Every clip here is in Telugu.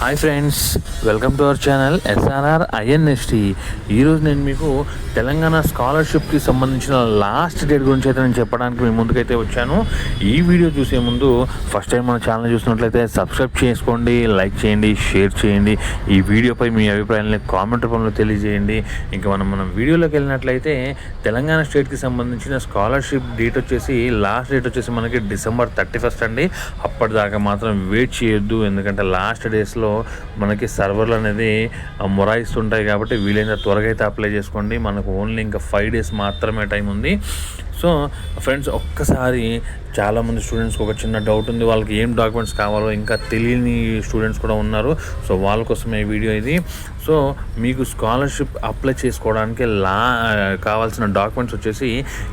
Hi friends, welcome to our channel SRR INST. ఈరోజు నేను మీకు తెలంగాణ స్కాలర్షిప్కి సంబంధించిన లాస్ట్ డేట్ గురించి అయితే నేను చెప్పడానికి మీ ముందుకైతే వచ్చాను. ఈ వీడియో చూసే ముందు ఫస్ట్ టైం మన ఛానల్ చూసినట్లయితే సబ్స్క్రైబ్ చేసుకోండి, లైక్ చేయండి, షేర్ చేయండి. ఈ వీడియోపై మీ అభిప్రాయాలని కామెంట్ రూపంలో తెలియజేయండి. ఇంకా మనం వీడియోలోకి వెళ్ళినట్లయితే తెలంగాణ స్టేట్కి సంబంధించిన స్కాలర్షిప్ డేట్ వచ్చేసి లాస్ట్ డేట్ వచ్చేసి మనకి December 31 అండి. అప్పటిదాకా మాత్రం వెయిట్ చేయొద్దు, ఎందుకంటే లాస్ట్ డేస్లో మనకి సర్వర్లు అనేది మొరాయిస్తుంటాయి కాబట్టి వీలైనంత త్వరగా అయితే అప్లై చేసుకోండి. మనకు ఓన్లీ ఇంకా 5 days మాత్రమే టైం ఉంది. సో ఫ్రెండ్స్, ఒక్కసారి చాలామంది స్టూడెంట్స్కి ఒక చిన్న డౌట్ ఉంది, వాళ్ళకి ఏం డాక్యుమెంట్స్ కావాలో ఇంకా తెలియని స్టూడెంట్స్ కూడా ఉన్నారు. సో వాళ్ళ కోసమే ఈ వీడియో ఇది. సో మీకు స్కాలర్షిప్ అప్లై చేసుకోవడానికి కావాల్సిన డాక్యుమెంట్స్ వచ్చేసి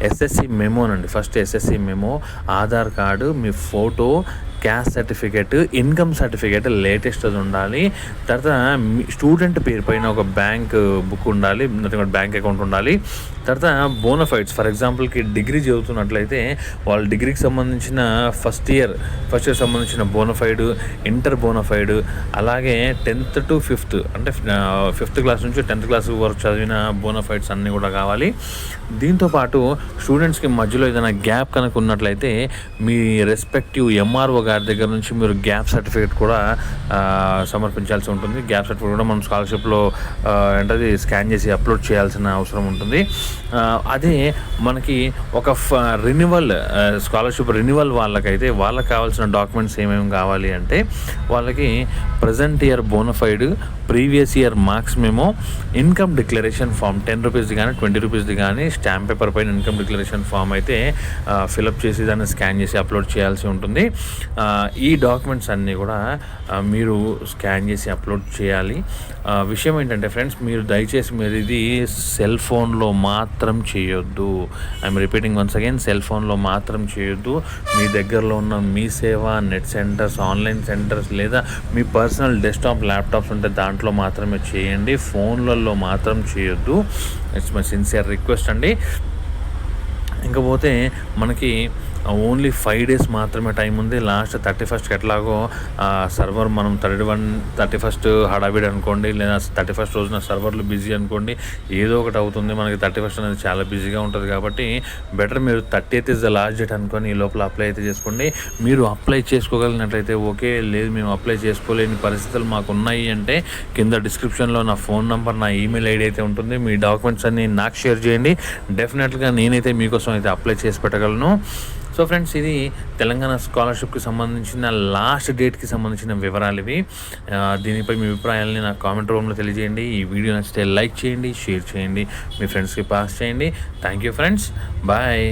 ఎస్ఎస్సి మెమోనండి. First SSC memo, Aadhaar card, మీ photo, caste certificate, income certificate latest అది ఉండాలి. తర్వాత స్టూడెంట్ పేరు పైన ఒక బ్యాంక్ బుక్ ఉండాలి, బ్యాంక్ అకౌంట్ ఉండాలి. తర్వాత బోనఫైడ్స్, ఫర్ ఎగ్జాంపుల్కి డిగ్రీ చదువుతున్నట్లయితే వాళ్ళ డిగ్రీకి సంబంధించిన ఫస్ట్ ఇయర్ సంబంధించిన బోనఫైడ్, ఇంటర్ బోనఫైడ్, అలాగే 10th to 5th అంటే 5th క్లాస్ నుంచి 10th క్లాస్ వరకు చదివిన బోనఫైడ్స్ అన్నీ కూడా కావాలి. దీంతోపాటు స్టూడెంట్స్కి మధ్యలో ఏదైనా గ్యాప్ కనుక ఉన్నట్లయితే మీ రెస్పెక్టివ్ ఎంఆర్ఓ గారి దగ్గర నుంచి మీరు గ్యాప్ సర్టిఫికేట్ కూడా సమర్పించాల్సి ఉంటుంది. గ్యాప్ సర్టిఫికేట్ కూడా మనం స్కాలర్షిప్లో ఏంటది స్కాన్ చేసి అప్లోడ్ చేయాల్సిన అవసరం ఉంటుంది. అదే మనకి ఒక రెన్యువల్ స్కాలర్షిప్ రెన్యువల్ వాళ్ళకైతే వాళ్ళకి కావాల్సిన డాక్యుమెంట్స్ ఏమేమి కావాలి అంటే వాళ్ళకి present year bonafide, previous year marks memo, income declaration form 10 రూపీస్ది కానీ 20 రూపీస్ది కానీ స్టాంప్ పేపర్ పైన ఇన్కమ్ డిక్లరేషన్ ఫామ్ అయితే ఫిలప్ చేసి దాన్ని స్కాన్ చేసి అప్లోడ్ చేయాల్సి ఉంటుంది. ఈ డాక్యుమెంట్స్ అన్నీ కూడా మీరు స్కాన్ చేసి అప్లోడ్ చేయాలి. విషయం ఏంటంటే ఫ్రెండ్స్, మీరు దయచేసి మీరు ఇది సెల్ ఫోన్లో మాత్రం చేయొద్దు. I'm repeating once again, cell ఫోన్లో మాత్రం చేయొద్దు. మీ దగ్గరలో ఉన్న మీ సేవ, నెట్ సెంటర్స్, ఆన్లైన్ సెంటర్స్ లేదా మీ పర్సనల్ డెస్క్టాప్ ల్యాప్టాప్స్ ఉంటే దాంట్లో మాత్రమే చేయండి, ఫోన్లలో మాత్రం చేయొద్దు. ఇట్స్ మై సిన్సియర్ రిక్వెస్ట్ అండి. ఇంకపోతే మనకి ఓన్లీ 5 days మాత్రమే టైం ఉంది. లాస్ట్ 31st ఎట్లాగో సర్వర్ మనం 31st హడావిడి అనుకోండి, లేదా 31st రోజున సర్వర్లు బిజీ అనుకోండి, ఏదో ఒకటి అవుతుంది. మనకి 31st అనేది చాలా బిజీగా ఉంటుంది కాబట్టి బెటర్ మీరు 30th is the last date అనుకొని ఈ లోపల అప్లై అయితే చేసుకోండి. మీరు అప్లై చేసుకోగలిగినట్లయితే ఓకే, లేదు మేము అప్లై చేసుకోలేని పరిస్థితులు మాకు ఉన్నాయి అంటే కింద డిస్క్రిప్షన్లో నా ఫోన్ నెంబర్, నా ఈమెయిల్ ఐడి అయితే ఉంటుంది. మీ డాక్యుమెంట్స్ అన్నీ నాకు షేర్ చేయండి. డెఫినెట్గా నేనైతే మీకోసం అయితే అప్లై చేసి పెట్టగలను. సో ఫ్రెండ్స్, ఇది తెలంగాణ స్కాలర్షిప్కి సంబంధించిన లాస్ట్ డేట్కి సంబంధించిన వివరాలు ఇవి. దీనిపై మీ అభిప్రాయాలని నాకు కామెంట్ రూమ్లో తెలియజేయండి. ఈ వీడియో నచ్చితే లైక్ చేయండి, షేర్ చేయండి, మీ ఫ్రెండ్స్కి పాస్ చేయండి. Thank you friends, bye.